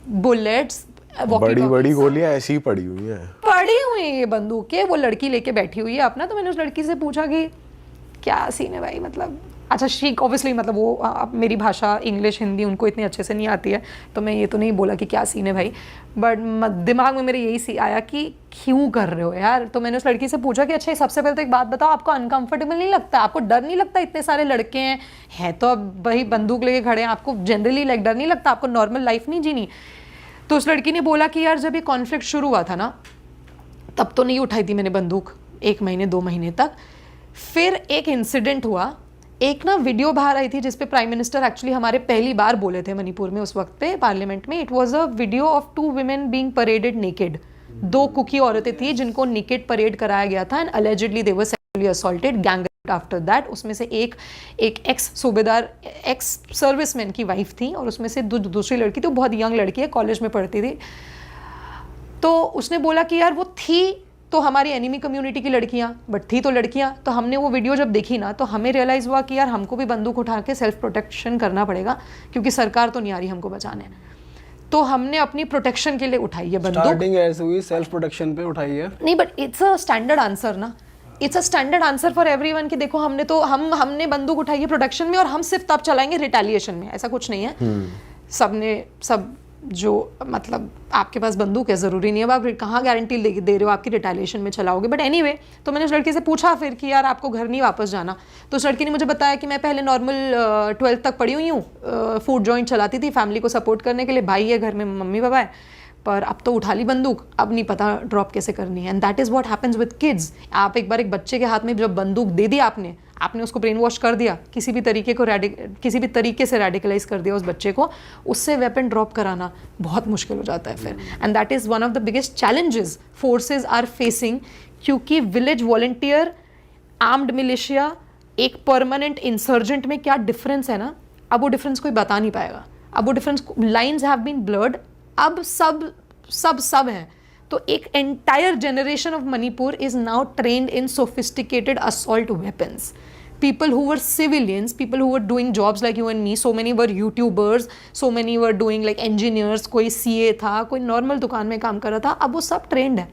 Bullets, बड़ी बड़ी गोलियां ऐसी ही पड़ी हुई हैं, पड़ी हुई है ये बंदूकें। वो लड़की लेके बैठी हुई है अपना। तो मैंने उस लड़की से पूछा कि क्या सीन है भाई, मतलब अच्छा शी ऑब्वियसली मतलब वो मेरी भाषा इंग्लिश हिंदी उनको इतनी अच्छे से नहीं आती है, तो मैं ये तो नहीं बोला कि क्या सीन है भाई, बट दिमाग में मेरे यही सी आया कि क्यों कर रहे हो यार। तो मैंने उस लड़की से पूछा कि अच्छा सबसे पहले तो एक बात बताओ, आपको अनकंफर्टेबल नहीं लगता, आपको डर नहीं लगता, इतने सारे लड़के हैं तो अब भाई बंदूक लेके खड़े हैं, आपको जनरली लाइक डर नहीं लगता, आपको नॉर्मल लाइफ नहीं जीनी। तो उस लड़की ने बोला कि यार जब ये कॉन्फ्लिक्ट शुरू हुआ था ना, तब तो नहीं उठाई थी मैंने बंदूक 1 महीने 2 महीने तक। फिर एक इंसिडेंट हुआ, एक ना वीडियो बाहर आई थी जिसपे प्राइम मिनिस्टर एक्चुअली हमारे पहली बार बोले थे मणिपुर में उस वक्त पे पार्लियामेंट में। It was a video of 2 women being paraded naked. 2 Kuki औरतें थी जिनको नेकेड परेड कराया गया था and allegedly they were sexually assaulted, gang raped after that. उसमें से एक एक्स सूबेदार, एक्स सर्विसमैन की वाइफ थी और उसमें से दूसरी लड़की थी, बहुत यंग लड़की है, कॉलेज में पढ़ती थी। तो उसने बोला कि यार वो थी तो हमारी एनिमी कम्युनिटी की लड़कियां, बट थी तो लड़कियां। तो हमने वो वीडियो जब देखी ना, तो हमें रियलाइज़ हुआ कि यार हमको भी बंदूक उठा के सेल्फ प्रोटेक्शन करना पड़ेगा, क्योंकि सरकार तो नहीं आ रही हमको बचाने। तो हमने अपनी प्रोटेक्शन के लिए उठाई है बंदूक। स्टार्टिंग ऐसे हुई सेल्फ प्रोटेक्शन पे उठाई है। नहीं but it's a standard answer ना, it's a standard answer for everyone कि देखो हमने बंदूक उठाई है प्रोटेक्शन में, और हम सिर्फ तब चलाएंगे रिटेलिएशन में, ऐसा कुछ नहीं है। सबने सब जो मतलब आपके पास बंदूक है, ज़रूरी नहीं है आप कहाँ गारंटी दे रहे हो आपकी रिटेलिएशन में चलाओगे। बट एनीवे, तो मैंने उस लड़की से पूछा फिर कि यार आपको घर नहीं वापस जाना। तो उस लड़की ने मुझे बताया कि मैं पहले नॉर्मल 12th तक पढ़ी हुई हूँ, फूड जॉइंट चलाती थी फैमिली को सपोर्ट करने के लिए, भाई है घर में, मम्मी पापा है, पर अब तो उठा ली बंदूक, अब नहीं पता ड्रॉप कैसे करनी है। And that is what happens with kids. आप एक बार एक बच्चे के हाथ में जब बंदूक दे दी आपने उसको ब्रेन वॉश कर दिया, किसी भी तरीके से रेडिकलाइज कर दिया उस बच्चे को, उससे वेपन ड्रॉप कराना बहुत मुश्किल हो जाता है फिर। And that is one of the biggest challenges forces are facing, क्योंकि विलेज वॉलंटियर, आर्म्ड मिलिशिया, एक परमानेंट इंसर्जेंट में क्या डिफरेंस है ना, अब वो डिफरेंस कोई बता नहीं पाएगा। अब वो difference, lines have been blurred, अब सब है। तो एक entire generation of Manipur is now trained in sophisticated assault weapons. People who were civilians, people who were doing jobs like you and me, so many were YouTubers, so many were doing like engineers, कोई CA था, कोई normal दुकान में काम कर रहा था, अब वो सब ट्रेंड है।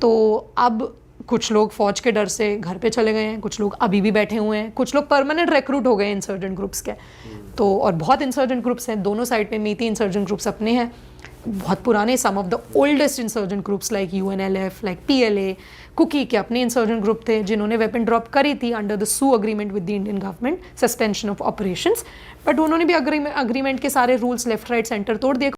तो अब कुछ लोग फौज के डर से घर पे चले गए हैं, कुछ लोग अभी भी बैठे हुए हैं, कुछ लोग परमानेंट रिक्रूट हो गए इंसर्जेंट ग्रुप्स के। तो और बहुत इंसर्जेंट ग्रुप्स हैं दोनों साइड पे, मीती इंसर्जेंट ग्रुप्स अपने हैं बहुत पुराने, some of the oldest insurgent groups like UNLF, like PLA, Kuki के अपने इंसर्जेंट ग्रुप थे जिन्होंने वेपन ड्रॉप करी थी under the SoO agreement with the Indian government, suspension of operations. But उन्होंने भी अग्रीमेंट के सारे रूल्स लेफ्ट राइट सेंटर तोड़ दिए।